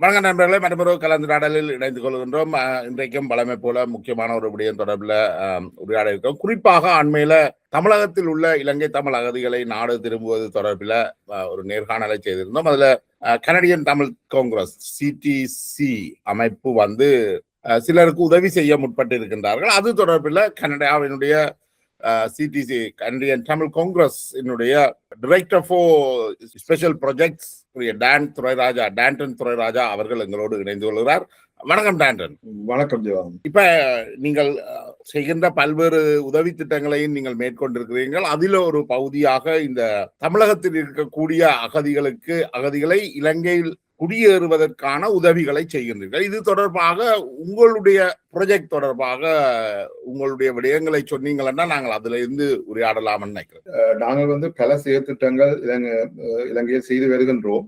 வணக்கம் நண்பர்களே, மற்றொரு கலந்துரையாடலில் இணைந்து கொள்கின்றோம். இன்றைக்கும் பழமை போல முக்கியமான ஒரு விடயம் தொடர்பில் உரையாட இருக்கிறோம். குறிப்பாக அண்மையில தமிழகத்தில் உள்ள இலங்கை தமிழ் அகதிகளை நாடு திரும்புவது தொடர்பில் ஒரு நேர்காணலை செய்திருந்தோம். அதுல கனடியன் தமிழ் காங்கிரஸ் CTC அமைப்பு சிலருக்கு உதவி செய்ய முற்பட்டு இருக்கின்றார்கள். அது தொடர்பில் கனடாவினுடைய CTC Canadian Tamil Congress director for special projects Dantan Durairaja அவர்கள் எங்களோடு இணைந்து கொள்கிறார். வணக்கம் டான்டன். வணக்கம் ஜெவான். இப்ப நீங்கள் செய்கின்ற பல்வேறு உதவி திட்டங்களையும் நீங்கள் மேற்கொண்டிருக்கிறீர்கள். அதில் ஒரு பகுதியாக இந்த தமிழகத்தில் இருக்கக்கூடிய அகதிகளை இலங்கையில் குடியேறுவதற்கான உதவிகளை செய்கின்றீர்கள். இது தொடர்பாக உங்களுடைய ப்ராஜெக்ட் தொடர்பாக உங்களுடைய விடயங்களை சொன்னீங்கன்னா நாங்கள் அதுல இருந்து உரையாடலாம் நினைக்கிறேன். நாங்கள் பல செயற்திட்டங்கள் இலங்கையில் செய்து வருகின்றோம்.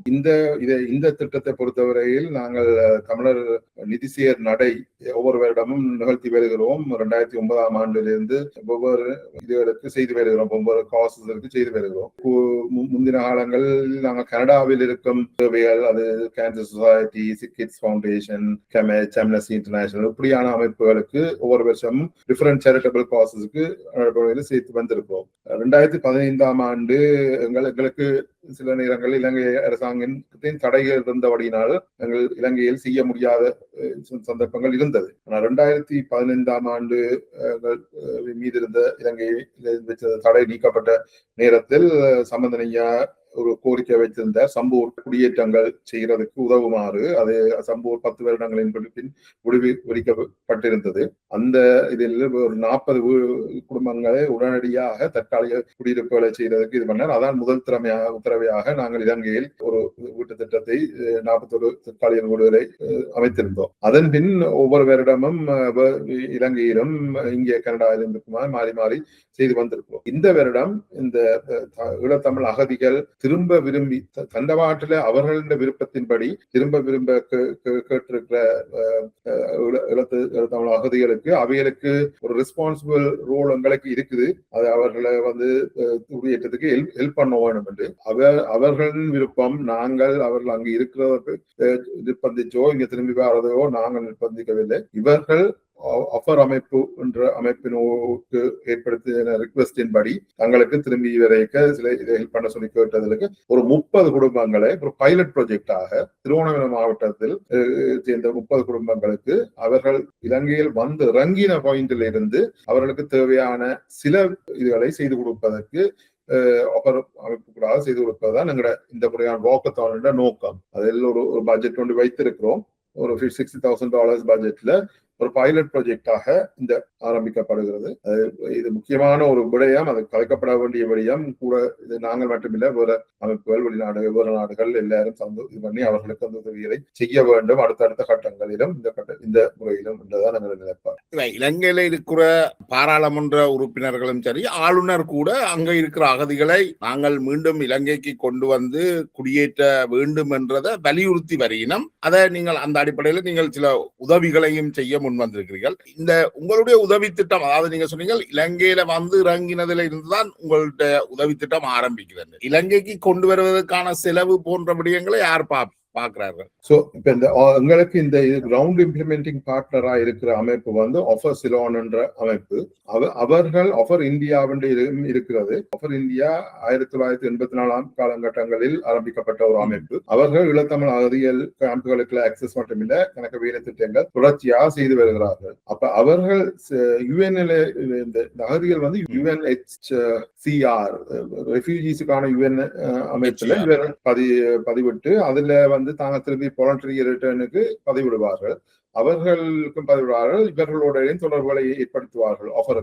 இந்த திட்டத்தை பொறுத்தவரையில் நாங்கள் தமிழர் நிதிசியர் நடை ஒவ்வொரு வருடமும் நிகழ்த்தி வருகிறோம். 2009ஆம் ஆண்டிலிருந்து ஒவ்வொரு இதுகளுக்கு செய்து வருகிறோம், ஒவ்வொரு காசஸ்க்கு செய்து வருகிறோம். முந்தின காலங்களில் நாங்கள் கனடாவில் இருக்கும் சேவைகள், அது cancer society, kids foundation, amnesty international இப்படியான அமைப்புகளுக்கு ஒவ்வொரு வருஷமும் டிஃபரெண்ட் சேரிட்டபிள் காசஸ்க்கு சேர்த்து வந்திருக்கிறோம். 2015ஆம் ஆண்டு எங்களுக்கு சில நேரங்களில் இலங்கை அரசாங்கத்தின் தடைகள் இருந்தபடியினால் எங்கள் இலங்கையில் செய்ய முடியாத சந்தர்ப்பங்கள் இருந்தது. ஆனால் 2015ஆம் ஆண்டு மீது இருந்த இலங்கையில் தடை நீக்கப்பட்ட நேரத்தில் சம்பந்தனையா ஒரு கோரிக்கை வைத்திருந்த சம்பூர் குடியேற்றங்கள் செய்யறதுக்கு உதவுமாறு அது சம்பூர் 10 வருடங்களின் பின் விடுவிக்கப்பட்டிருந்தது. அந்த இதில் ஒரு 40 குடும்பங்களை உடனடியாக தற்காலிக குடியிருப்புகளை செய்யறதுக்கு இது பண்ணார். அதான் முதல் உத்தரவையாக நாங்கள் இலங்கையில் ஒரு வீட்டு திட்டத்தை 41 தற்காலிக வீடுகளை அமைத்திருந்தோம். அதன் பின் ஒவ்வொரு வருடமும் இலங்கையிலும் இங்கே கனடாவிலும் மாறி மாறி செய்து வந்திருக்கிறோம். இந்த வருடம் இந்த ஈழத்தமிழ் அகதிகள் திரும்ப விரும்பி தண்டவாட்டில அவர்களின் விருப்பத்தின்படி திரும்ப கேட்டிருக்கிற ஈழத்தமிழ் அகதிகளுக்கு அவைகளுக்கு ஒரு ரெஸ்பான்சிபிள் ரோல் எங்களுக்கு இருக்குது. அது அவர்களை குடியேற்றத்துக்கு ஹெல்ப் பண்ண வேணும் என்று அவர்களின் விருப்பம். நாங்கள் அவர்கள் அங்கு இருக்கிறவர்கள் நிர்பந்திச்சோ இங்க திரும்பி வரதையோ நாங்கள் நிர்பந்திக்கவில்லை. இவர்கள் ஆஃபர் அமைப்பு என்ற அமைப்பினோருக்கு ஏற்படுத்தின ரிக்வெஸ்டின் படி தங்களுக்கு திரும்பி வரைக்க சில இதை ஹெல்ப் பண்ண சொல்லி கேட்டதற்கு ஒரு 30 குடும்பங்களை ஒரு பைலட் ப்ராஜெக்டாக திருவண்ணாமலை மாவட்டத்தில் சேர்ந்த 30 குடும்பங்களுக்கு அவர்கள் இலங்கையில் வந்து இறங்கின பாயிண்டில் இருந்து அவர்களுக்கு தேவையான சில இதுகளை செய்து கொடுப்பதற்கு அமைப்புகளாக செய்து கொடுப்பதுதான் எங்களோட இந்த முறையான வாக்கத்தான நோக்கம். அதில் ஒரு பட்ஜெட் ஒன்று வைத்திருக்கிறோம். ஒரு $60,000 பட்ஜெட்ல ஒரு பைலட் ப்ராஜெக்டாக இந்த ஆரம்பிக்கப்படுகிறது. இது முக்கியமான ஒரு விடயம், அது கலைக்கப்பட வேண்டிய விடயம் கூட. இது நாங்கள் மட்டுமில்லை, வேற அமைப்புகள், வெளிநாடுகள், வேறு நாடுகள் எல்லாரும் இது பண்ணி அவர்களுக்கு அந்த உதவிகளை செய்ய வேண்டும் அடுத்தடுத்த கட்டங்களிலும் இந்த முறையிலும் என்றுதான் நாங்கள் நினைப்பார். இலங்கையில இருக்கிற பாராளுமன்ற உறுப்பினர்களும் சரி, ஆளுநர் கூட அங்க இருக்கிற அகதிகளை நாங்கள் மீண்டும் இலங்கைக்கு கொண்டு வந்து குடியேற்ற வேண்டும் என்றதை வலியுறுத்தி வருகினோம். அதை நீங்கள் அந்த அடிப்படையில் நீங்கள் சில உதவிகளையும் செய்ய வந்திருக்கிறீர்கள். இந்த உங்களுடைய உதவி திட்டம், அதாவது நீங்க சொன்னீங்க இலங்கையில வந்து இறங்கினதுல இருந்துதான் உங்களுடைய உதவி திட்டம் ஆரம்பிக்கிறது. இலங்கைக்கு கொண்டு வருவதற்கான செலவு போன்ற விடயங்களை யார் பாக்குறார்கள்? சோ இப்ப எங்களுக்கு இந்த கிரவுண்ட் இம்ப்ளிமெண்டிங் பார்ட்னரா இருக்கிற அமைப்பு ஆஃபர் சிலோன் என்ற அமைப்பு. அவர்கள் ஆஃபர் இந்தியாவுடைய இருக்கிறது. ஆஃபர் இந்தியா 1984ஆம் காலகட்டங்களில் ஆரம்பிக்கப்பட்ட ஒரு அமைப்பு. அவர்கள் ஈழத்தமிழ் அகதிகள் கேம்புகளுக்கு ஆக்சஸ் மட்டுமில்ல, கணக்கு வேலை திட்டங்கள் தொடர்ச்சியாக செய்து வருகிறார்கள். அப்ப அவர்கள் யுஎன்எல் இந்த அகதிகள் UNHCR ரெஃப்யூஜிஸுக்கான யுஎன் அமைப்புல இவர்கள் பதிவிட்டு அதுல தாங்க திரும்பி வாலண்டரி ரிட்டர்னுக்கு பதிவிடுவார்கள். அவர்களுக்கும் பதிவிடுவார்கள். இவர்களோட தொடர்புகளை ஏற்படுத்துவார்கள். ஆஃபர்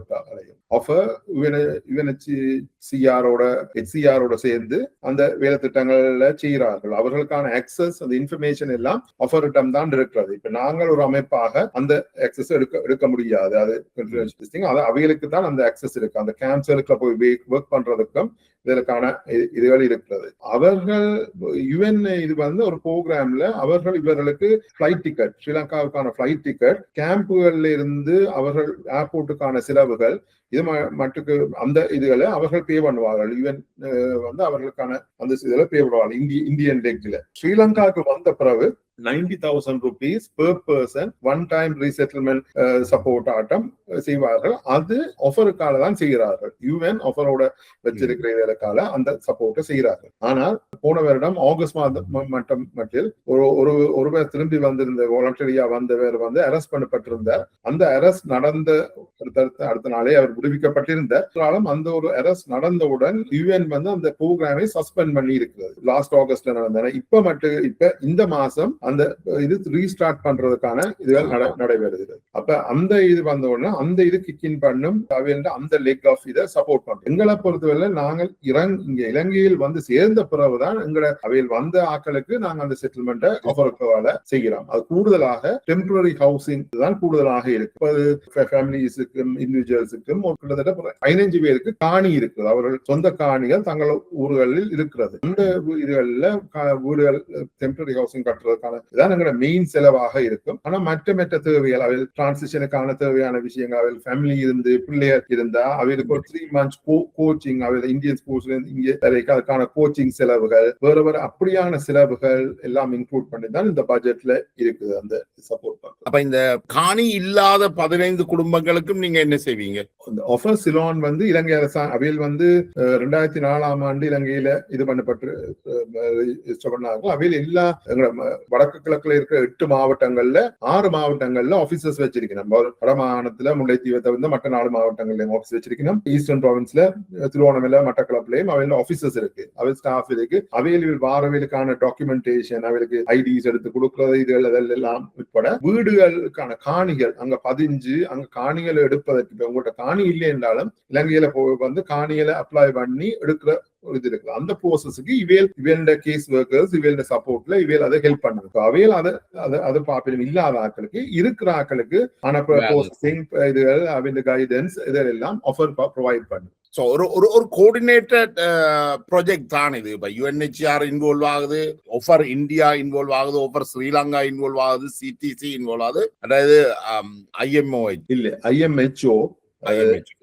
HCR சேர்ந்து அந்த வேலை திட்டங்கள்ல செய்கிறார்கள். அவர்களுக்கான ஆக்சஸ், அந்த இன்ஃபர்மேஷன் எல்லாம் ஆஃபரிடம் தான் இருக்கிறது. இப்ப நாங்கள் ஒரு அமைப்பாக அந்த ஆக்சஸ் எடுக்க முடியாது. அது அவைகளுக்கு தான் அந்த ஆக்சஸ் இருக்கு. அந்த கேம்ப்ஸ்களுக்கு போய் ஒர்க் பண்றதுக்கும் இதற்கான இதுகள் இருக்கிறது. அவர்கள் யுஎன் இது ஒரு ப்ரோக்ராம்ல அவர்கள் இவர்களுக்கு பிளைட் டிக்கெட், ஸ்ரீலங்காவுக்கான பிளைட் டிக்கெட், கேம்புகள்ல இருந்து அவர்கள் ஏர்போர்ட்டுக்கான செலவுகள், இது மட்டுக்கு அந்த இதுகளை அவர்கள் பே பண்ணுவார்கள். யுஎன் அவர்களுக்கான அந்த இதுல பே பண்ணுவார்கள் இந்தியன் டெக்ல. ஸ்ரீலங்காவுக்கு வந்த பிறகு 90,000 rupees per person one time resettlement support ஆட்டம் செய்வார்கள். அது ஆஃபருக்கால தான் செய்கிறார்கள். யூஎன் ஆஃபரோட வச்சிருக்கிற இதற்கால அந்த சப்போர்ட்டை செய்கிறார்கள். ஆனால் போன வருடம் ஆகஸ்ட் மாதம் மட்டில் ஒருவர் திரும்பி வந்திருந்த வாலண்டரியா வந்தவர் வந்து அரெஸ்ட் பண்ணப்பட்டிருந்தார். அந்த அரெஸ்ட் நடந்த அடுத்த நாளே அவர் விடுவிக்கப்பட்டிருந்தார். அந்த ஒரு அரெஸ்ட் நடந்தவுடன் யூஎன் வந்து அந்த ப்ரோக்ராமை சஸ்பெண்ட் பண்ணி இருக்கிறது. லாஸ்ட் ஆகஸ்ட்ல நடந்தன. இப்ப இந்த மாசம் அந்த இது ரீஸ்டார்ட் பண்றதுக்கான இதுகள் நடைபெறுகிறது. அப்ப அந்த இது வந்த உடனே அந்த இது கிக்கின் பண்ணும் அந்த லெக் ஆஃப் இதை சப்போர்ட் பண்றோம். எங்களை பொறுத்தவரை நாங்கள் இங்க இலங்கையில் வந்து சேர்ந்த பிறகுதான் எங்களை அவையில் வந்த ஆக்களுக்கு நாங்கள் அந்த செட்டில்மெண்ட்டை ஆஃபர் செய்கிறோம். அது கூடுதலாக டெம்பரரி ஹவுசிங் தான் கூடுதலாக இருக்கு. ஃபேமிலிஸுக்கும் இண்டிவிஜுவல்ஸுக்கும் கிட்டத்தட்ட 15 பேருக்கு காணி இருக்குது. அவர்கள் சொந்த காணிகள் தங்கள் ஊர்களில் இருக்கிறது. அந்த இதுகளில் வீடுகள் டெம்பரரி ஹவுசிங் கட்டுறதுக்கான இதான் எங்களோட மெயின் செலவாக இருக்கும். ஆனா மற்ற தேவைகள் அவையில் டிரான்சிஷனுக்கான தேவையான விஷயங்கள் அவையில் ஃபேமிலி இருந்து பிள்ளையர் இருந்தா அவைகளுக்கு ஒரு 3 months கோச்சிங் அவையில் இந்தியன் ஸ்கூல்ஸ்ல இருந்து இங்கே வரைக்கும் அதுக்கான கோச்சிங் செலவுகள் வேற அப்படியான செலவுகள் எல்லாம் இன்க்ளூட் பண்ணி தான் இந்த பட்ஜெட்ல இருக்குது அந்த சப்போர்ட் பண்றது. அப்ப இந்த காணி இல்லாத 15 குடும்பங்களுக்கும் நீங்க என்ன செய்வீங்க? ஆஃபர் சிலோன் வந்து இலங்கை அரசாங்கம் அவையில் வந்து 2004ஆம் ஆண்டு இலங்கையில இது பண்ணப்பட்டு சொன்னாங்க. அவையில் எல்லா வடக்கு கிழக்குல இருக்கிற 8 மாவட்டங்கள்ல 6 மாவட்டங்கள்ல ஆபீசர்ஸ் வச்சிருக்கணும். வடமாகாணத்துல முல்லைத்தீவை தவிர்த்து மற்ற 4 மாவட்டங்கள்லயும் ஆபீஸ் வச்சிருக்கணும். ஈஸ்டர்ன் ப்ராவின்ஸ்ல திருவோணமலை மட்டக்களப்புலயும் அவையில ஆபீசர்ஸ் இருக்கு, அவையில் ஸ்டாஃப் இருக்கு. அவையில் வாரவையிலுக்கான டாக்குமெண்டேஷன் அவைகளுக்கு ஐடிஸ் எடுத்து கொடுக்கறது இதுகள் அதெல்லாம் உட்பட வீடுகளுக்கான காணிகள் அங்க பதிஞ்சு அங்க காணிகளை எடுப்பதற்கு இப்ப உங்கள்கிட்ட காணி இல்லை என்றாலும் இலங்கையில வந்து காணிகளை அப்ளை பண்ணி எடுக்கிற இது இருக்கு. அந்த ப்ரோசஸுக்கு இவேல்ட கேஸ் ஒர்க்கர்ஸ் இவேல்ட சப்போர்ட்ல இவேல் அதை ஹெல்ப் பண்ணுது. அவையில் அதை பாப்பிலும் இல்லாத ஆக்களுக்கு இருக்கிற ஆக்களுக்கு ஆன ப்ரோசஸிங் இதுகள் அவையில் கைடன்ஸ் இதெல்லாம் ஆஃபர் ப்ரொவைட் பண்ணுது. ஸோ ஒரு கோஆர்டினேட்டட் ப்ராஜெக்ட் தான் இது. இப்போ யுஎன்ஹெச்ஆர் இன்வால்வ் ஆகுது, ஆஃபர் இந்தியா இன்வால்வ் ஆகுது, ஆஃபர் ஸ்ரீலங்கா இன்வால்வ் ஆகுது, சிடிசி இன்வால்வ் ஆகுது, அதாவது ஐஎம்ஓ இல்ல IMHO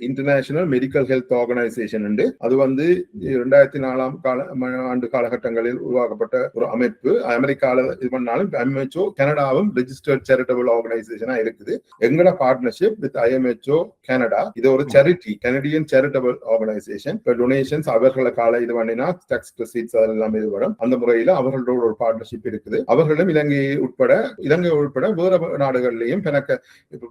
international medical health organisation உண்டு. அது வந்து 2004ஆம் ஆண்டு காலகட்டங்களில் உருவாக்கப்பட்ட ஒரு அமைப்பு. அமெரிக்கால இது பண்ணாலும் ஐஎம்ஹெச்ஓ கனடாவும் ரெஜிஸ்டர்ட் சேரிட்டபிள் ஆர்கனைசேஷனா இருக்குது. எங்கட பார்ட்னர்ஷிப் வித் ஐஎம்ஹெச்ஓ கனடா. இது ஒரு charity, Canadian charitable organization. Donations அவர்களுக்கால இது பண்ணினா டாக்ஸ் ரிசீட்ஸ் அதெல்லாம் இது வரும். அந்த முறையில அவர்களோட ஒரு பார்ட்னர்ஷிப் இருக்குது. அவர்களும் இலங்கை உட்பட வேற நாடுகள்லயும் கணக்க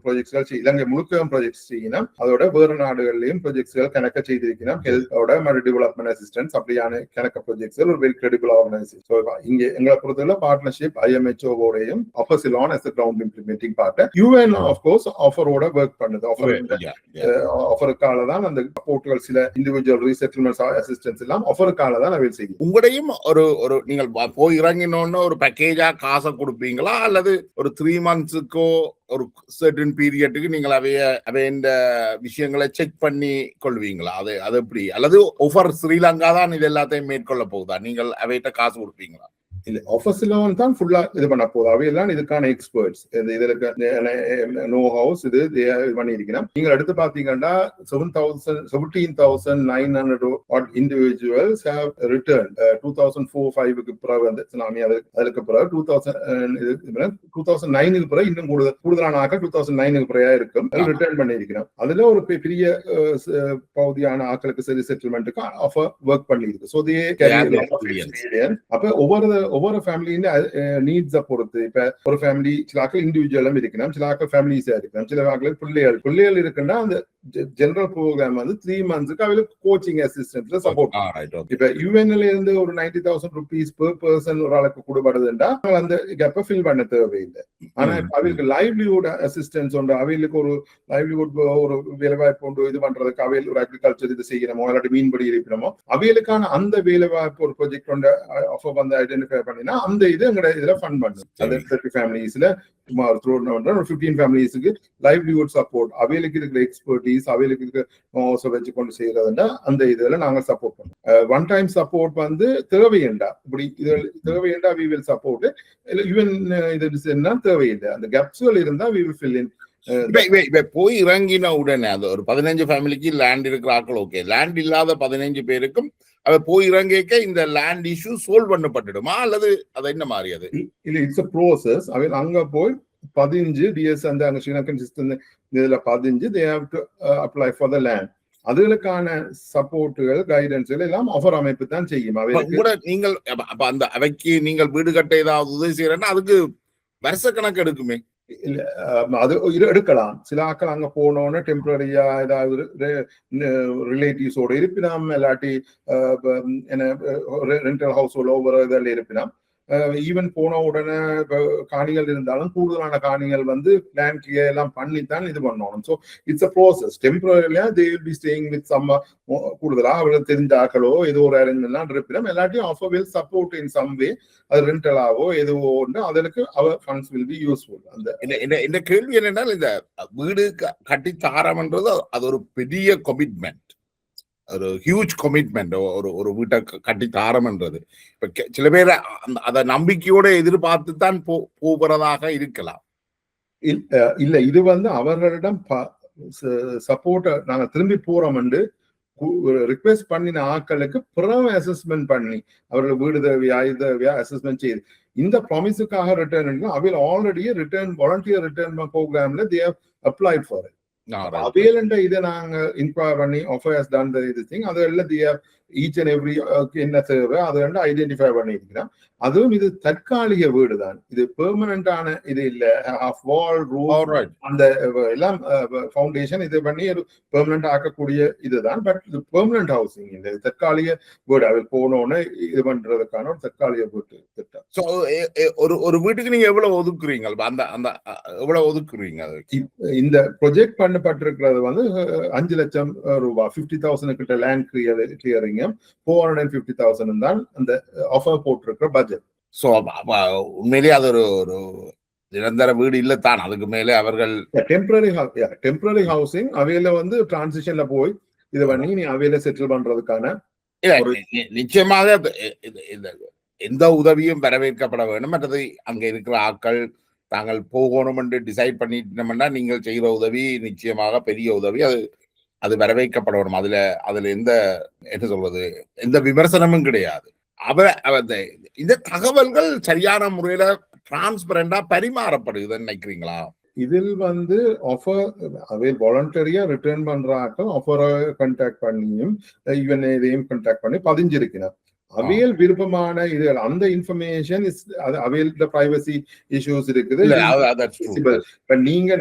ப்ராஜெக்ட்ஸ் இலங்கை முழுக்க ப்ராஜெக்ட்ஸ் செய்யணும். அதோட வேறு நாடுகளிலும் ப்ராஜெக்ட்ஸ்கள் கணக்க செய்திருக்கணும். ஹெல்த்தோட டெவலப்மெண்ட் அசிஸ்டன்ஸ் அப்படியான கணக்க ப்ராஜெக்ட்ஸ்கள் ஒரு வெரி கிரெடிபிள் ஆர்கனைசேஷன். இங்க எங்களை பொறுத்தவரை பார்ட்னர்ஷிப் ஐஎம்ஹெச்ஓவோடையும் OfERR Ceylon as a ground implementing partner. UN of course ஆஃபரோட ஒர்க் பண்ணுது. ஆஃபருக்கால தான் அந்த சப்போர்ட்டுகள் சில இண்டிவிஜுவல் ரீசெட்டில்மெண்ட் அசிஸ்டன்ஸ் எல்லாம் ஆஃபருக்கால தான் அவைல் செய்யும். உங்களையும் ஒரு நீங்கள் போய் இறங்கினோன்னு ஒரு பேக்கேஜா காசை கொடுப்பீங்களா அல்லது ஒரு 3 monthsக்கோ ஒரு சர்டன் பீரியட்டுக்கு நீங்கள் அவைய விஷயங்களை செக் பண்ணி கொள்வீங்களா? அது எப்படி? அல்லது ஆஃபர் ஸ்ரீலங்கா தான் இது எல்லாத்தையும் மேற்கொள்ள போகுதா? நீங்கள் அவையிட்ட காசு கொடுப்பீங்களா? இல்ல ஆஃபர்ஸ்ல தான் ஃபுல்லா இது பண்ண போகுது. அவையெல்லாம் இதுக்கான எக்ஸ்பர்ட்ஸ் இதுக்கு நோ ஹவுஸ் இது பண்ணிருக்கணும். நீங்க எடுத்து பாத்தீங்கன்னா 17,900 இண்டிவிஜுவல்ஸ் ஹேவ் ரிட்டர்ன் 2004-05க்கு பிறகு வந்து சுனாமி அதுக்கு பிறகு 2009க்கு பிறகு இன்னும் கூடுதலான ஆக்கள் 2009க்கு பிறகு இருக்கும் ரிட்டர்ன் பண்ணிருக்கணும். அதுல ஒரு பெரிய பகுதியான ஆக்களுக்கு சரி செட்டில்மெண்ட்டுக்கு ஆஃபர் ஒர்க் பண்ணிருக்கு. ஸோ அப்ப ஒவ்வொரு ஃபேமிலியின் நீட்ஸை பொறுத்து இப்ப ஒரு ஃபேமிலி சில ஆக்கள் இண்டிவிஜுவலும் இருக்கணும், சில ஆக்கள் ஃபேமிலிஸா இருக்கணும், சில ஆக்கள் பிள்ளைகள் இருக்குன்னா அந்த ஜெனரல் ப்ரோக்ராம் வந்து 3 monthsக்கு அவங்களுக்கு கோச்சிங் அசிஸ்டன்ஸ்ல சப்போர்ட். இப்ப யூஎன்ல இருந்து ஒரு 90,000 rupees பெர் பர்சன் ஒரு ஆளுக்கு கொடுபடுதுன்னா அந்த கேப்பை ஃபில் பண்ண தேவையில்லை. ஆனா அவங்களுக்கு லைவ்லிஹுட் அசிஸ்டன்ஸ் உண்டு. அவங்களுக்கு ஒரு லைவ்லிஹுட் ஒரு வேலைவாய்ப்பு உண்டு. இது பண்றதுக்கு அவையில் ஒரு அக்ரிகல்ச்சர் இது செய்யணுமோ இல்லாட்டி மீன்பிடி இருக்கணுமோ அவைகளுக்கான அந்த வேலைவாய்ப்பு ஒரு ப்ராஜெக்ட் ஒன்று ஆஃபர் வந்து ஐடென்டிஃபை பண்ணினா அந்த இது எங்க இதுல ஃபண்ட் பண்ணும். அது 30 ஃபேமிலிஸ்ல 15 ஃபேமிலிஸ்க்கு லைவ்லிஹுட் சப்போர்ட் அவைகளுக்கு இருக்கிற எக்ஸ்பர்டீஸ் அவைகளுக்கு இருக்கிற வச்சு கொண்டு செய்யறதுன்னா அந்த இதுல நாங்க சப்போர்ட் பண்ணுவோம். ஒன் டைம் சப்போர்ட் வந்து தேவையண்டா இப்படி இது தேவையண்டா வி வில் சப்போர்ட். ஈவன் இது தேவையில்லை. அந்த கேப்ஸ்கள் இருந்தா வி வில் ஃபில் இன் இப்ப போய் இறங்கின உடனே அது ஒரு 15 ஃபேமிலிக்கு லேண்ட் இருக்கிற ஆக்கள் ஓகே, லேண்ட் இல்லாத 15 பேருக்கும் அவ போய் இறங்கிக்க இந்த லேண்ட் இஷ்யூ சால்வ் பண்ணப்பட்டுடுமா அல்லது அது என்ன மாதிரி அது? இல்ல, இட்ஸ் a process. அவன் அங்க போய் 15 டிஎஸ் அந்த அங்க ஸ்ரீலங்கன் சிஸ்டம் இதுல 15 they have to apply for the land. அதுகளுக்கான சப்போர்ட்டுகள் கைடன்ஸ்கள் எல்லாம் ஆஃபர் அமைப்பு தான் செய்யும். நீங்கள் அப்ப அந்த அவைக்கு நீங்கள் வீடு கட்ட ஏதாவது உதவி செய்யறேன்னா அதுக்கு வருஷ கணக்கு எடுக்குமே. இல்ல, அது எடுக்கலாம். சில ஆக்கள் அங்க போனோன்னு டெம்பரரியா ஏதாவது ரிலேட்டிவ்ஸோட இருப்பினாம், இல்லாட்டி ரெண்டல் ஹவுஸ் ஒவ்வொரு இதில் இருப்பினாம். ஈவன் போன உடனே காணிகள் இருந்தாலும் கூடுதலான காணிகள் வந்து லேண்ட் கிளியர் எல்லாம் பண்ணித்தான் இது பண்ணணும். So it's a process. டெம்பரரியா they will be staying with some கூடுதலா அவர்கள் தெரிஞ்ச ஆக்களோ ஏதோ ஒரு அரேஞ்ச்மெண்ட் இருப்பினும் எல்லாத்தையும் OfERR will support in some way. அது ரெண்டலாவோ எதுவோ அதற்கு அவர் ஃபண்ட்ஸ் வில் பி யூஸ்ஃபுல். அந்த இந்த கேள்வி என்னன்னா, இந்த வீடு கட்டி தாரம்ன்றது அது ஒரு பெரிய கமிட்மெண்ட், ஒரு ஹியூஜ் கமிட்மெண்ட். ஒரு வீட்டை கட்டி தாரம்ன்றது இப்ப சில பேர் அத நம்பிக்கையோட எதிர்பார்த்து தான் போகிறதாக இருக்கலாம். இல்ல, இது வந்து அவர்களிடம் சப்போர்ட் நாங்க திரும்பி போறோம் என்று ரிக்வெஸ்ட் பண்ணின ஆக்களுக்கு பிறகு அசஸ்மெண்ட் பண்ணி அவர்கள் வீடு தேவையா இது தேவையா அசஸ்மெண்ட் செய்யுது. இந்த ப்ராமிஸுக்காக ரிட்டர்ன் அவையில் ஆல்ரெடி ரிட்டர்ன் வாலண்டியர் ரிட்டர்ன் ப்ரோக்ராம்ல they have applied for it. அவையில இதை நாங்க இன்கொயர் பண்ணி OfERR has done the thing அது எல்லாம் ஈச் அண்ட் எவ்ரி என்ன தேவை அதை ஐடென்டிஃபை பண்ணியிருக்கிறோம். அதுவும் இது தற்காலிக வீடு தான், இது பெர்மனண்டான இது இல்ல. வால் ரூஃப் அந்த எல்லாம் ஃபவுண்டேஷன் இது பண்ணி ஒரு பெர்மனண்ட் ஆக்கக்கூடிய இதுதான். பட் இது பெர்மனண்ட் ஹவுசிங் இந்த தற்காலிக வீடு அவர் போனோன்னு இது பண்றதுக்கான ஒரு தற்காலிக வீட்டு திட்டம். ஸோ ஒரு வீட்டுக்கு நீங்க எவ்வளவு ஒதுக்குறீங்க? அந்த அந்த எவ்வளவு ஒதுக்குறீங்க? இந்த ப்ரொஜெக்ட் பண்ணப்பட்டிருக்கிறது வந்து 5 லட்சம் ரூபாய், 50,000 கிட்ட லேண்ட் கிளியரிங், 450,000 தான் அந்த ஆஃபர் போட்டிருக்கிற பட்ஜெட். சோ உண்மையிலேயே அது ஒரு நிரந்தர வீடு இல்ல தான், அதுக்கு மேலே அவர்கள் டெம்பரரி ஹவுசிங் அவையில வந்து டிரான்சிஷன்ல போய் இதை பண்ணி நீ அவையில செட்டில் பண்றதுக்கான நிச்சயமாக எந்த உதவியும் வரவேற்கப்பட வேண்டும். மற்றது அங்க இருக்கிற ஆட்கள் தாங்கள் போகணும் என்று டிசைட் பண்ணிட்டோம்னா நீங்கள் செய்கிற உதவி நிச்சயமாக பெரிய உதவி, அது வரவேற்கப்படணும். அதுல எந்த என்ன சொல்வது எந்த விமர்சனமும் கிடையாது. இந்த தகவல்கள் சரியான முறையில டிரான்ஸ்பரண்டா பரிமாறப்படுதுன்னு நினைக்கிறீங்களா? இதில் வந்து ஆஃபர் அவை வாலண்டரியா ரிட்டர்ன் பண்றாக்க ஆஃபரை கான்டாக்ட் பண்ணியும் ஈவன் இதையும் கான்டாக்ட் பண்ணி பதிஞ்சிருக்கிறார். அவையில் விருப்பமான இது அந்த இன்ஃபர்மேஷன் அவையில் பிரைவசி இஷ்யூஸ் இருக்குது. இப்ப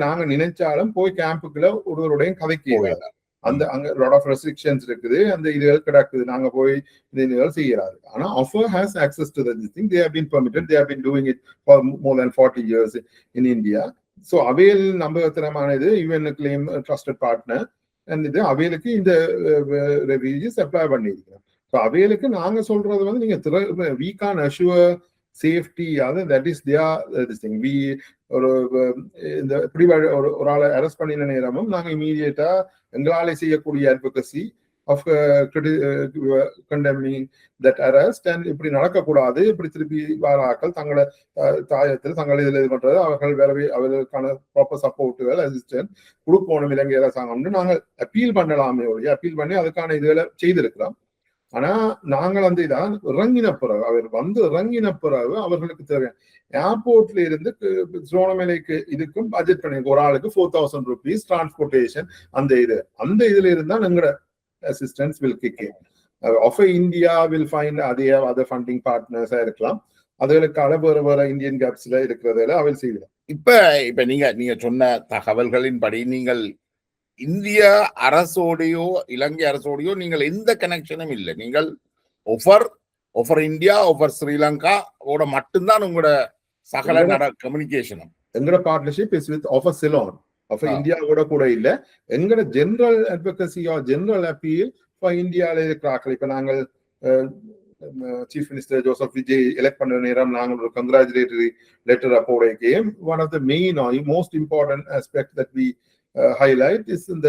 நாங்க நினைச்சாலும் போய் கேம்புக்குள்ள ஒருவருடைய கதைக்கு அந்த அங்க லாட் ஆஃப் ரெஸ்ட்ரிக்ஷன்ஸ் இருக்குது, அந்த இதுகள் கிடக்குது, நாங்க போய் இதுகள் செய்யறாரு. ஆனா offer has access to this thing. They have been permitted, they have been doing it for more then 40 years in India. So அவையில் நம்பகத்தனமானது, ஈவன் கிளைம் ட்ரஸ்டட் பார்ட்னர், இது அவைகளுக்கு இந்த ரெவியூஸ் அப்ளை பண்ணியிருக்கிறோம். ஸோ அவைகளுக்கு நாங்க சொல்றது வந்து நீங்க we can assure சேஃப்டி, அது that is this thing. We ஒரு இந்த இப்படி ஒரு ஆளை அரெஸ்ட் பண்ணின நேரமும் நாங்க இமீடியட்டா எங்களாலே செய்யக்கூடிய advocacy of condemning that arrest and இப்படி நடக்கக்கூடாது, இப்படி திருப்பி வர ஆக்கள் தங்களை தாயத்தில் தங்களை இதில் இது பண்றது அவர்கள் வேறவே அவர்களுக்கான ப்ராப்பர் சப்போர்ட்டுகள் அசிஸ்டன்ட் கொடுக்கணும் இலங்கை அரசாங்கம்னு நாங்கள் அப்பீல் பண்ணலாமே ஒழிய அப்பீல் பண்ணி அதுக்கான இதுகளை செய்திருக்கிறோம். ஆனா நாங்கள் அந்த இதான் இறங்கின பிறகு அவர் வந்து இறங்கின பிறகு அவர்களுக்கு தேவையான ஏர்போர்ட்ல இருந்து திருவண்ணாமலைக்கு இதுக்கும் பட்ஜெட் பண்ணி ஒரு ஆளுக்கு 4,000 rupees டிரான்ஸ்போர்டேஷன் அந்த இதுல இருந்தா எங்களோட assistance will kick in. OfERR India will find other funding பார்ட்னர்ஸா இருக்கலாம், அதுகளுக்கான வேற இந்தியன் கேப்ஸ்ல இருக்கிறதுல அவள் செய்யலாம். இப்ப நீங்க சொன்ன தகவல்களின்படி நீங்கள் இந்திய அரசோடையோ இலங்கை அரசோடையோ நீங்கள் எந்த கனெக்ஷனும் இல்லை. நீங்கள் ஒஃபர் இந்தியா ஒஃபர் ஸ்ரீலங்கா ஓட மட்டும்தான் உங்களோட சகல கம்யூனிகேஷனும். எங்களோட partnership is with OfERR Ceylon. OfERR India கூட இல்ல. எங்களோட general advocacy or general appeal for இந்தியால இருக்கிறார்கள். இப்ப நாங்கள் chief minister Joseph Vijay elect பண்ண நேரம் நாங்கள் ஒரு கங்க்ராச்சுலேட்டரி லெட்டர் அப்போடையே one of the main most important aspect that we highlight is இந்த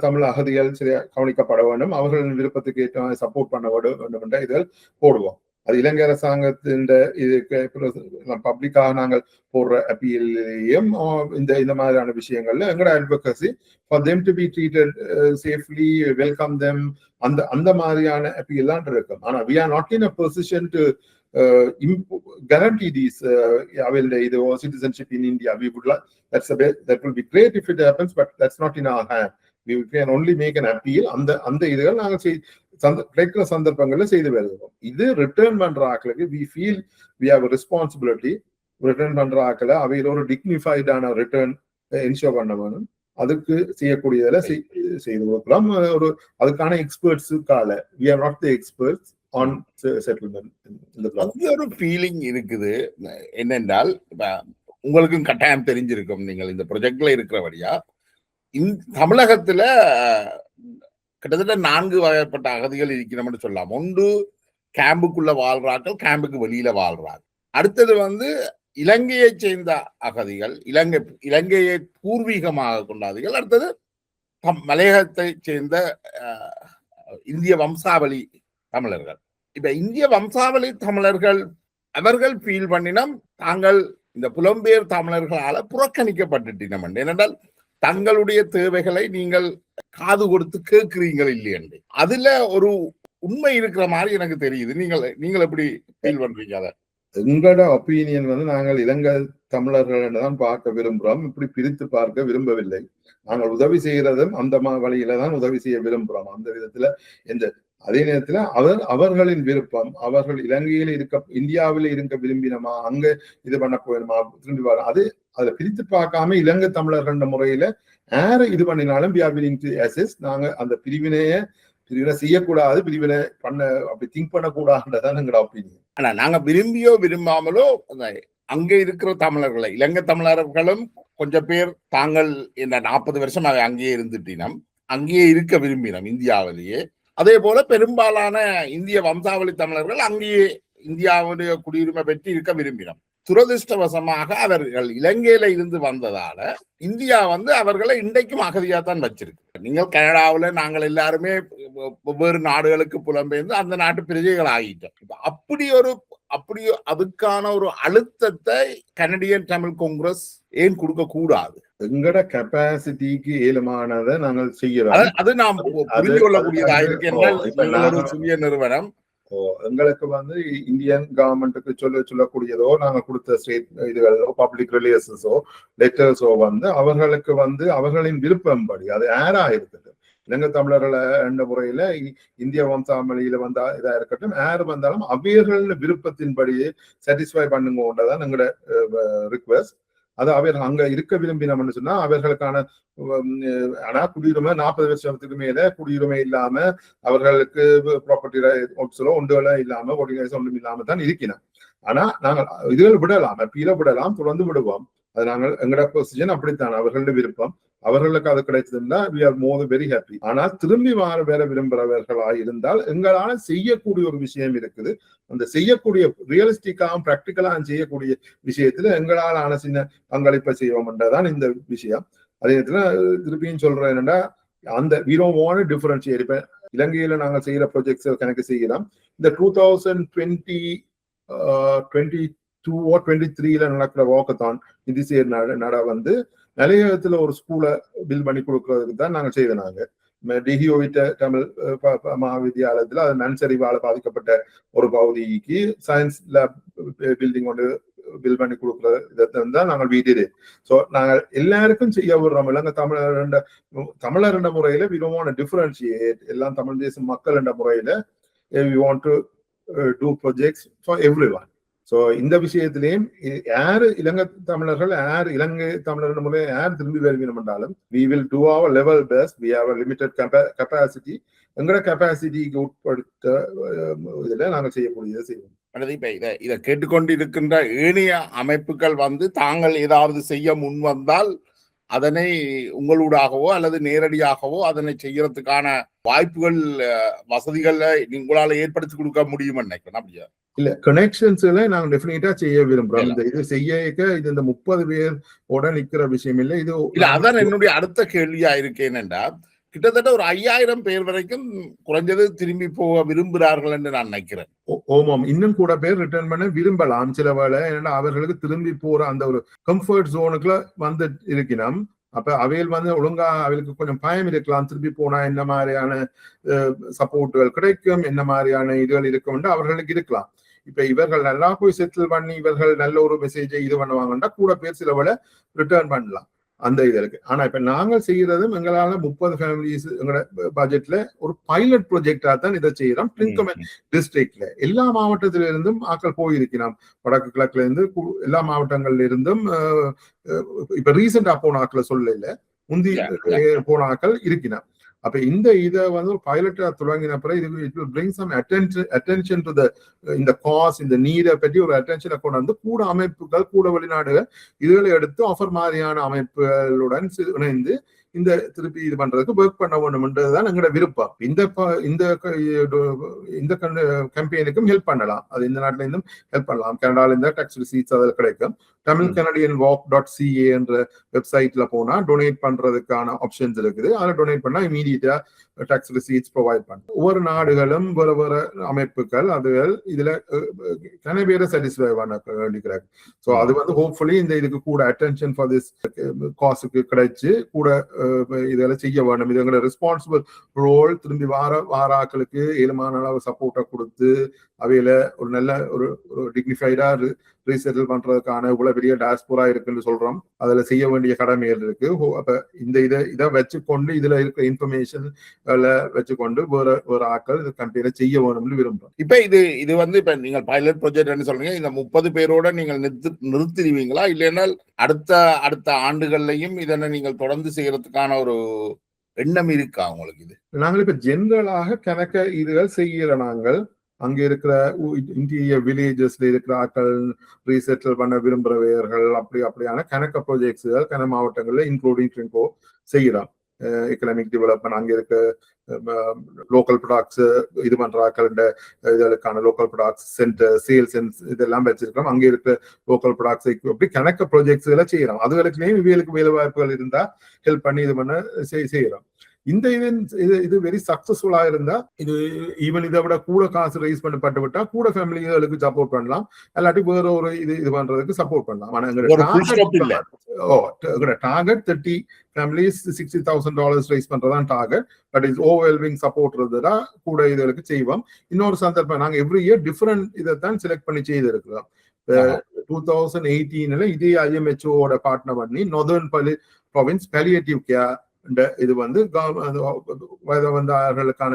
தமிழ் அகதிகள் சரியா கவனிக்கப்பட வேண்டும், அவர்களின் விருப்பத்துக்கு ஏற்ற சப்போர்ட் பண்ண வேண்டும் என்ற இதில் போடுவோம். அது இலங்கை அரசாங்கத்தின் இதுக்கு பப்ளிக்காக நாங்கள் போடுற அப்பீலையும் இந்த மாதிரியான விஷயங்கள்ல எங்களோட advocacy for them to be treated safely, welcome them, அந்த மாதிரியான அப்பீல் தான் இருக்கும். ஆனா we are not in a position to guarantee these citizenship in India. We would like that will be great if it happens, but that's not in our hand. We can only make an appeal. அந்த இதுகள் நாங்கள் கிடைக்கிற சந்தர்ப்பங்கள்ல செய்து வருகிறோம். இது return பண்ற ஆக்களுக்கு we feel we have a responsibility. Return பண்ற ஆக்களை அவையில் ஒரு டிக்னிஃபைடான ரிட்டர்ன் என்ஷோர் பண்ண வேணும். அதுக்கு செய்யக்கூடியதில் செய்து கொடுக்கலாம். அதுக்கான எக்ஸ்பர்ட்ஸ் கால we are not the experts on settlement. ஒரு ஃபீலிங் இருக்குது என்னென்றால், உங்களுக்கும் கட்டாயம் தெரிஞ்சிருக்கும், நீங்கள் இந்த ப்ரொஜெக்ட்ல இருக்கிறபடியா தமிழகத்துல கிட்டத்தட்ட 4 வகைப்பட்ட அகதிகள் இருக்கிறோம்னு சொல்லலாம். ஒன்று கேம்புக்குள்ள வாழ்றார்கள், கேம்புக்கு வெளியில வாழ்றாங்க. அடுத்தது இலங்கையை சேர்ந்த அகதிகள், இலங்கையை பூர்வீகமாக கொண்டாதிகள். அடுத்தது மலையகத்தை சேர்ந்த இந்திய வம்சாவளி தமிழர்கள். இப்ப இந்திய வம்சாவளி தமிழர்கள் அவர்கள் ஃபீல் பண்ணினம் தாங்கள் இந்த புலம்பெயர் தமிழர்களால புறக்கணிக்கப்பட்டுட்டினம். ஏனென்றால் தங்களுடைய தேவைகளை நீங்கள் காது கொடுத்து கேட்கிறீங்கள் இல்லையண்டு. அதுல ஒரு உண்மை இருக்கிற மாதிரி எனக்கு தெரியுது. நீங்கள் எப்படி ஃபீல் பண்றீங்க? அதை எங்களோட ஒப்பீனியன் நாங்கள் இலங்கை தமிழர்கள் தான் பார்க்க விரும்புகிறோம். இப்படி பிரித்து பார்க்க விரும்பவில்லை. நாங்கள் உதவி செய்யறதும் அந்த வழியில தான் உதவி செய்ய விரும்புகிறோம். அந்த விதத்துல அதே நேரத்துல அவர்களின் விருப்பம், அவர்கள் இலங்கையில இந்தியாவில இருக்க விரும்பினமா, அங்க இது பண்ண போயிடுமா, திரும்பி வர அதை பிரித்து பார்க்காம இலங்கை தமிழர்கள் முறையில யார இது பண்ணினாலும் we are willing to assist. நாங்க அந்த பிரிவினை செய்யக்கூடாது, பிரிவினை அப்படி திங்க் பண்ணக்கூடாதுன்றதான் எங்களோட ஒப்பீனியன். ஆனா நாங்க விரும்பியோ விரும்பாமலோ அங்க இருக்கிற தமிழர்களை, இலங்கை தமிழர்களும் கொஞ்சம் பேர் தாங்கள் இந்த 40 வருஷம் அங்கேயே இருந்துட்டினம், அங்கேயே இருக்க விரும்பினோம் இந்தியாவிலேயே. அதே போல பெரும்பாலான இந்திய வம்சாவளி தமிழர்கள் அங்கேயே இந்தியாவுடைய குடியுரிமை பெற்று இருக்க விரும்பினோம். துரதிருஷ்டவசமாக அவர்கள் இலங்கையில இருந்து வந்ததால இந்தியா அவர்களை இன்றைக்கும் அகதியாத்தான் வச்சிருக்கு. நீங்கள் கனடாவில் நாங்கள் எல்லாருமே வெவ்வேறு நாடுகளுக்கு புலம்பெயர்ந்து அந்த நாட்டு பிரஜைகள் ஆகிட்டோம். அப்படி அதுக்கான ஒரு அழுத்தத்தை கனடியன் தமிழ் காங்கிரஸ் ஏன் கொடுக்க கூடாது? எங்கட கெப்பாசிட்டிக்கு ஏழுமானதை நாங்கள் செய்யறோம். அது நாம் புரிந்து கொள்ளக்கூடியதாக இருக்கு. என்றால் சிறிய நிறுவனம் எங்களுக்கு இந்தியன் கவர்மெண்ட்டுக்கு சொல்லக்கூடியதோ நாங்க கொடுத்த ஸ்டேட் இதுகளோ பப்ளிக் ரிலேஷன்ஸோ லெட்டர்ஸோ அவர்களுக்கு அவர்களின் விருப்பம் படி அது யாரா இருக்குது. இலங்கை தமிழர்களை என்ற முறையில இந்திய வம்சாவளியில இதா இருக்கட்டும், யார் வந்தாலும் அவர்களின் விருப்பத்தின்படியே சாட்டிஸ்ஃபை பண்ணுங்கன்றதான் எங்களோட ரிக்வெஸ்ட். அது அவர்கள் அங்க இருக்க விரும்பினோம்னு சொன்னா அவர்களுக்கான ஆனா குடியுரிமை 40 வருஷத்துக்கு மேல குடியுரிமை இல்லாம அவர்களுக்கு ப்ராப்பர்ட்டி ஒன்றுகள இல்லாம ஒன்றும் இல்லாம தான் இருக்கணும். ஆனா நாங்கள் இதுகள் விடலாம், அப்பீல விடலாம், தொடர்ந்து விடுவோம். அது நாங்கள் எங்களோட பொசிஷன் அப்படித்தான். அவர்களுடைய விருப்பம், அவர்களுக்கு அது கிடைச்சதுன்னா we are more very happy. ஆனால் திரும்பி வேற விரும்புகிறவர்களாக இருந்தால் எங்களால செய்யக்கூடிய ஒரு விஷயம் இருக்குது. அந்த செய்யக்கூடிய ரியலிஸ்டிக்காகவும் பிராக்டிக்கலாக செய்யக்கூடிய விஷயத்துல எங்களால் சின்ன பங்களிப்பை செய்வோம்ன்றதான் இந்த விஷயம். அதே நேரத்துல திருப்பியும் சொல்றேன் என்னன்னா, அந்த we don't want to differentiate. இப்ப இலங்கையில நாங்கள் செய்யற ப்ராஜெக்ட்ஸ் கணக்கு செய்யலாம். இந்த 2022 or 23 நடக்கிற வாக்கத்தான் நிதிசேர் நட நிலையத்துல ஒரு ஸ்கூலை பில் பண்ணி கொடுக்கறதுக்கு தான் நாங்கள் செய்தனாங்க. டிஹியோவிட்ட தமிழ் மகாவித்யாலயத்துல அது நன்சரிவால பாதிக்கப்பட்ட ஒரு பகுதிக்கு சயின்ஸ் லேப் பில்டிங் ஒன்று பில் பண்ணி கொடுக்கறது தான் நாங்கள் வீட்டு. ஸோ நாங்கள் எல்லாருக்கும் செய்ய விடுறோம். இலங்கை தமிழர் என்ற முறையில we don't want to differentiate. எல்லாம் தமிழ் தேச மக்கள் என்ற முறையில we want to do projects for everyone. So இந்த விஷயத்திலேயும் யாரு இலங்கை தமிழர்கள் இலங்கை தமிழர்கள் முறை யார் திரும்பி வருவினம் என்றாலும் we will do our level best. We have a limited capacity. எங்களோட கெப்பாசிட்டிக்கு உட்படுத்த இதில் நாங்கள் செய்யக்கூடியதை செய்வோம். இதை கேட்டுக்கொண்டு இருக்கின்ற ஏனைய அமைப்புகள் தாங்கள் ஏதாவது செய்ய முன் வந்தால் அதனை உங்களூடாகவோ அல்லது நேரடியாகவோ அதனை செய்யறதுக்கான வாய்ப்புகள் வசதிகளை உங்களால ஏற்படுத்தி கொடுக்க முடியும் நினைக்கிறேன். அப்படியா? இல்ல, கனெக்ஷன்ஸ்ல நாங்க டெஃபினட்டா செய்ய விரும்புறோம். இது செய்ய இது இந்த 30 பேரோட நிக்கிற விஷயம் இல்ல. இது இல்ல, அதான் என்னுடைய அடுத்த கேள்வியா இருக்கு. என்னன்னா, கிட்டத்தட்ட ஒரு 5000 பேர் வரைக்கும் குறைஞ்சது திரும்பி போக விரும்புகிறார்கள் என்று நான் நினைக்கிறேன். ஓமாம், இன்னும் கூட பேர் ரிட்டர்ன் பண்ண விரும்பலாம் சில வேளை. ஏன்னா அவர்களுக்கு திரும்பி போற அந்த ஒரு கம்ஃபர்ட் ஜோனுக்குள்ள வந்து இருக்கணும். அப்ப அவையில் வந்து ஒழுங்கா அவளுக்கு கொஞ்சம் பயம் இருக்கலாம். திருப்பி போனா என்ன மாதிரியான சப்போர்ட்டுகள் கிடைக்கும், என்ன மாதிரியான இதுகள் இருக்கும் அவர்களுக்கு இருக்கலாம். இப்ப இவர்கள் நல்லா போய் செட்டில் பண்ணி இவர்கள் நல்ல ஒரு மெசேஜை இது பண்ணுவாங்கன்னா கூட பேர் சில வேளை ரிட்டர்ன் பண்ணலாம் அந்த இது இருக்கு. ஆனா இப்ப நாங்கள் செய்யறதும் எங்களால 30 ஃபேமிலிஸ் எங்களோட பட்ஜெட்ல ஒரு பைலட் ப்ரொஜெக்டா தான் இதை செய்யறோம். ட்ரிங்கமன் டிஸ்ட்ரிக்ட்ல எல்லா மாவட்டத்தில இருந்தும் ஆக்கள் போயிருக்கிறோம். வடக்கு கிழக்குல இருந்து எல்லா மாவட்டங்கள்ல இருந்தும் இப்ப ரீசெண்டா போன ஆக்களை சொல்லல, முந்தி போன ஆக்கள் இருக்கிறோம். அப்ப இந்த இதை வந்து ஒரு பைலட்டா தொடங்கின பிறகு இது it will bring some attention to இந்த காஸ், இந்த நீரை பற்றி ஒரு அட்டென்ஷனை கொண்டு வந்து கூட அமைப்புகள், கூட வெளிநாடுகள் இதுகளை எடுத்து ஆஃபர் மாதிரியான அமைப்புகளுடன் இணைந்து இந்த திருப்பி இது பண்றதுக்கு ஒர்க் பண்ண வேண்டும்ன்றதுதான் எங்களோட விருப்பம். இந்த கேம்பெயினுக்கும் ஹெல்ப் பண்ணலாம். அது இந்த நாட்டில இருந்தும் ஹெல்ப் பண்ணலாம். கனடால இந்த டாக்ஸ் ரிசீட்ஸ் அதில் கிடைக்கும். தமிழ் கனடியன் walk.ca என்ற வெப்சைட்ல போனா டொனேட் பண்றதுக்கான ஆப்ஷன்ஸ் இருக்குது. அதில் டொனேட் பண்ணா இமீடியட்டா டாக்ஸ் ரிசீட்ஸ் ப்ரொவைட் பண்ணும். ஒவ்வொரு நாடுகளும் வேற அமைப்புகள் அதுகள் இதுல கன பேரை சாட்டிஸ்ஃபை பண்ண வேண்டிக்கிறாங்க. ஸோ அது வந்து ஹோப்ஃபுல்லி இந்த இதுக்கு கூட அட்டென்ஷன் ஃபார் திஸ் காசுக்கு கிடைச்சு கூட இதெல்லாம் செய்ய வேண்டும். இது எங்களோட ரெஸ்பான்சிபிள் ரோல். திரும்பி வாராக்களுக்கு ஏழுமான அளவு சப்போர்ட்டை கொடுத்து அவையில ஒரு நல்ல ஒரு டிக்னிஃபைடா ரீசெட்டில் பண்றதுக்கான இவ்வளவு பெரிய டாஸ்போரா இருக்குன்னு சொல்றோம். அதுல செய்ய வேண்டிய கடமைகள் இருக்கு. அப்ப இந்த இதை வச்சுக்கொண்டு இதுல இருக்கிற இன்ஃபர்மேஷன் வச்சுக்கொண்டு வேற ஆக்கள் இது கம்பெனியில செய்ய வேணும்னு விரும்புறோம். இப்ப இது வந்து இப்ப நீங்க பைலட் ப்ராஜெக்ட் சொல்றீங்க, இந்த 30 பேரோட நீங்கள் நிறுத்திடுவீங்களா, இல்லைன்னா அடுத்த ஆண்டுகள்லையும் இதனை நீங்கள் தொடர்ந்து செய்யறதுக்கான ஒரு எண்ணம் இருக்கா உங்களுக்கு? இது நாங்கள் இப்ப ஜெனரலாக கணக்க இதுகள் செய்யற நாங்கள் அங்க இருக்கிற இன்டீரியர் வில்லேஜஸ்ல இருக்கிற ஆக்கள் ரீசெட்டில் பண்ண விரும்புறவர்கள் அப்படியான கணக்க ப்ராஜெக்ட்ஸ்கள் கன மாவட்டங்கள்ல இன்க்ளூடிங் ட்ரிங்கோ செய்யலாம். எக்கனாமிக் டெவலப்மெண்ட், அங்க இருக்க லோக்கல் ப்ராடக்ட்ஸ் இது பண்ற ஆக்கள் இதற்கான லோக்கல் ப்ராடக்ட்ஸ் சென்டர், சேல்ஸ் இதெல்லாம் வச்சிருக்கோம். அங்க இருக்க லோக்கல் ப்ராடக்ட்ஸ் அப்படி கணக்க ப்ராஜெக்ட்ஸ் எல்லாம் செய்யறோம். அதுகளுக்குலேயும் இவங்களுக்கு வேலை வாய்ப்புகள் இருந்தா ஹெல்ப் பண்ணி இது பண்ண செய்யறோம். இந்த இது வெரி சக்சஸ்ஃபுல்லா இருந்தா இது ஈவன் இதை விட கூட காசு ரைஸ் பண்ணப்பட்டு விட்டா கூட ஃபேமிலிகளுக்கு சப்போர்ட் பண்ணலாம். இல்லாட்டி வேற ஒரு இது பண்றதுக்கு சப்போர்ட் பண்ணலாம். ஆனா டார்கெட் 30 ஃபேமிலிஸ் $60,000 ரைஸ் பண்றதான் target. But is overwhelming support தான் கூட இதுகளுக்கு செய்வோம். இன்னொரு சந்தர்ப்பம் நாங்க எவ்ரி இயர் டிஃபரெண்ட் இதைத்தான் செலக்ட் பண்ணி செய்திருக்கிறோம். 2018 இதே IMHOட பார்ட்னர் பண்ணி நார்தர்ன் ப்ராவின்ஸ் பாலியேட்டிவ் கேர் இது வந்து அவர்களுக்கான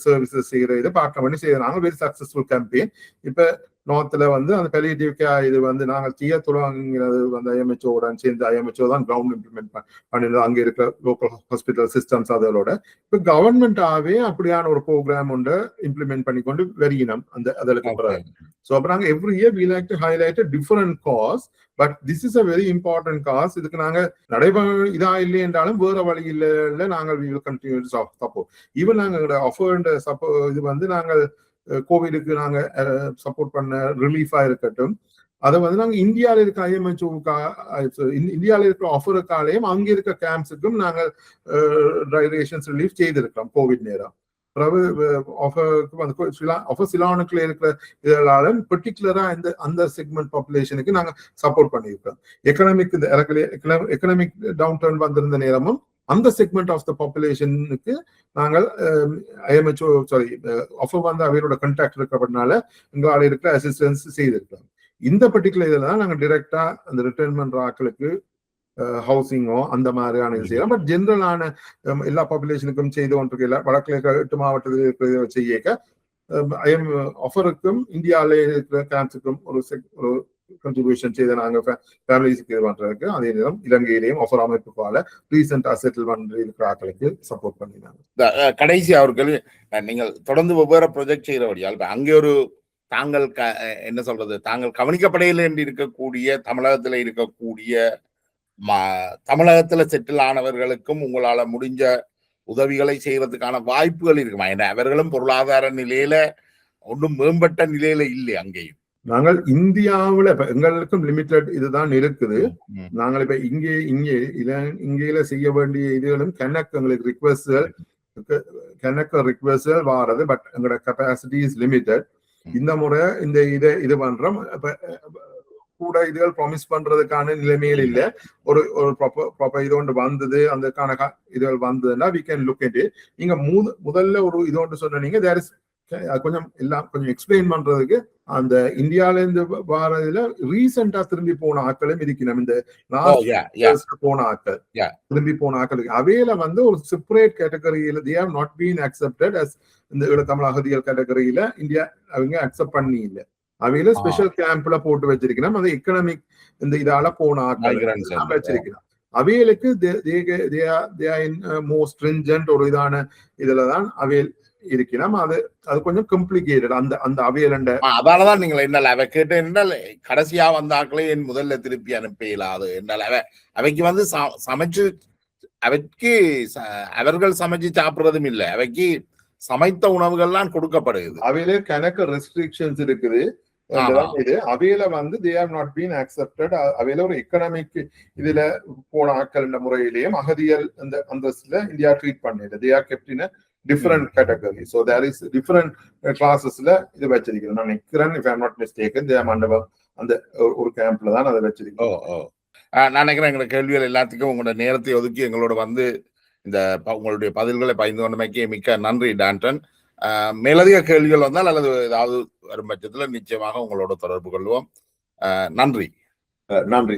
சர்வீசஸ் செய்யற இதை பார்க்க பண்ணி செய்யறாங்க. Very successful campaign. இப்ப நார்த்ல வந்து அந்த பாலியேட்டிவ் கேர் இது வந்து நாங்கள் செய்ய தொடங்குறது வந்து IMHOடன் சேர்ந்து IMHO தான் கிரவுண்ட் இம்ப்ளிமெண்ட் பண்ணிருந்தோம். அங்க இருக்கிற லோக்கல் ஹாஸ்பிட்டல் சிஸ்டம்ஸ் அதோட இப்ப கவர்மெண்டாவே அப்படியான ஒரு ப்ரோக்ராம் ஒன்று இம்ப்ளிமெண்ட் பண்ணிக்கொண்டு வருகினோம் அந்த அதற்கு. So அப்ப நாங்க every year we like to highlight a different cause, but this is a very important cause. இதுக்கு நாங்க இதா இல்லை என்றாலும் வேற வழி இல்ல நாங்கள் we will continue to support. Even நாங்க ஆஃபர் இது வந்து நாங்கள் கோவிடுக்கு நாங்க சப்போர்ட் பண்ண ரிலீஃபா இருக்கட்டும், அதை வந்து நாங்க இந்தியாவில இருக்க IMHO இந்தியாவில இருக்கிற ஆஃபருக்காலையும் அங்க இருக்க கேம்ப்ஸுக்கும் நாங்கள் ரேஷன்ஸ் ரிலீஃப் செய்திருக்கிறோம் கோவிட் நேரம். சிலானுக்குள்ள இருக்கிற இதனாலும் பர்டிகுலரா அந்த செக்மெண்ட் பாப்புலேஷனுக்கு நாங்க சப்போர்ட் பண்ணியிருக்கோம். எக்கனாமிக் டவுன் டர்ன் வந்திருந்த நேரமும் அந்த செக்மெண்ட் ஆஃப் த பாப்புலேஷனுக்கு நாங்கள் IMHO ஆஃபர் வந்து அவையோட கண்டாக்ட் இருக்கிறதுனால எங்களால் இருக்கிற அசிஸ்டன்ஸ் செய்திருக்கோம். இந்த பர்டிகுலர் இதுல தான் நாங்கள் டிரெக்டா அந்த ரிட்டர்ன் பண்ற ஆக்களுக்கு ஹவுசிங்கோ அந்த மாதிரியான இது செய்யலாம். பட் ஜென்ரலான எல்லா பாப்புலேஷனுக்கும் செய்து கொண்டிருக்க வடக்குல 8 மாவட்டத்தில் இருக்கிற செய்ய ஆஃபருக்கும் இந்தியாவில இருக்கிற கேம்ப்ஸுக்கும் ஒரு கண்ட்ரிபியூஷன் செய்த நாங்க ஃபேமிலிஸ்க்கு இது பண்றதுக்கு, அதே நேரம் இலங்கையிலேயும் ஆஃபர் அமைப்புக்கால ரீசெண்டா செட்டில் பண்ணி இருக்கிற ஆக்களுக்கு சப்போர்ட் பண்ணினாங்க. கடைசி அவர்கள் நீங்கள் தொடர்ந்து வெவ்வேறு ப்ரொஜெக்ட் செய்யறபடியால் அங்கே ஒரு தாங்கள் என்ன சொல்றது, தாங்கள் கவனிக்கப்படையில் என்று இருக்கக்கூடிய தமிழகத்துல இருக்கக்கூடிய தமிழகத்துல செட்டில் ஆனவர்களுக்கும் உங்களால முடிஞ்ச உதவிகளை செய்யறதுக்கான வாய்ப்புகள் இருக்குமா? ஏன்னா அவர்களும் பொருளாதார நிலையில ஒன்றும் மேம்பட்ட நிலையில இல்லை. அங்கேயும் நாங்கள் இந்தியாவுல இப்ப எங்களுக்கும் லிமிட்டட் இதுதான் இருக்குது. ம். நாங்கள் இப்ப இங்கேயில செய்ய வேண்டிய இதுகளும் எங்களுக்கு ரிக்வெஸ்ட்கள் வாரது. பட் எங்களோட கெப்பாசிட்டி இஸ் லிமிட்டட். இந்த முறை இது பண்றோம். இப்ப கூட இதுகள் ப்ராமிஸ் பண்றதுக்கான நிலைமையில் இல்ல. ஒரு ப்ராப்பர் இது ஒன்று வந்தது, அதுக்கான இதுகள் வந்ததுன்னா we can look at it. நீங்க முதல்ல ஒரு இது ஒன்று சொன்னீங்க, there is கொஞ்சம் எல்லாம் கொஞ்சம் எக்ஸ்பிளைன் பண்றதுக்கு அந்த இந்தியால இருந்து வாரதுல ரீசெண்டா திரும்பி போன ஆட்களும் இருக்கணும். இந்த போன ஆட்கள் திரும்பி போன ஆட்களுக்கு அவையில வந்து ஒரு செப்பரேட் கேட்டகரியில they have not been accepted as இந்த ஈழத்தமிழ் அகதிகள் கேட்டகரியில இந்தியா அவங்க அக்செப்ட் பண்ணி இல்லை. அவையில ஸ்பெஷல் கேம்ப்ல போட்டு வச்சிருக்கணும். அது எக்கனாமிக் இந்த இதால போன ஆட்கள் வச்சிருக்கணும். அவைகளுக்கு மோர் ஸ்ட்ரிஞ்சன்ட் ஒரு இதான இதுலதான் அவையல் இருக்கணும். அது கொஞ்சம் காம்ப்ளிகேட்டட் அந்த அவையல். அதனாலதான் நீங்கள் என்ன அவ கேட்டு என்ன கடைசியா வந்த ஆட்களே என் முதல்ல திருப்பி அனுப்பலாது என்னால அவைக்கு வந்து சமைச்சு அவைக்கு அவர்கள் சமைச்சு சாப்பிடுறதும் இல்லை. அவைக்கு சமைத்த உணவுகள்லாம் கொடுக்கப்படுது. அவையில கணக்கு ரெஸ்ட்ரிக்ஷன்ஸ் இருக்குது. அவையில வந்து they have not been accepted. அவையில ஒரு எக்கனாமிக் இதுல போன ஆட்கள் முறையிலேயும் அகதியல் அந்த அந்தஸ்துல இந்தியா ட்ரீட் பண்ணிடு. they are kept in a different category. So there is different classes-ல இது வச்சிருக்கிறேன். நான் நிக்கிறேன், if I am not mistaken, they are மண்டபம் அந்த ஒரு கேம்ப்ல தான் அதை வச்சிருக்கேன். நான் நினைக்கிறேன் எங்களோட கேள்விகள் எல்லாத்துக்கும் உங்களோட நேரத்தை ஒதுக்கி எங்களோட வந்து இந்த உங்களுடைய பதில்களை பகிர்ந்து கொண்டமைக்கு மிக்க நன்றி டான்டன். மேலதிக கேள்விகள் வந்தால் அல்லது ஏதாவது வரும் பட்சத்தில் நிச்சயமாக உங்களோட தொடர்பு கொள்வோம். நன்றி. நன்றி.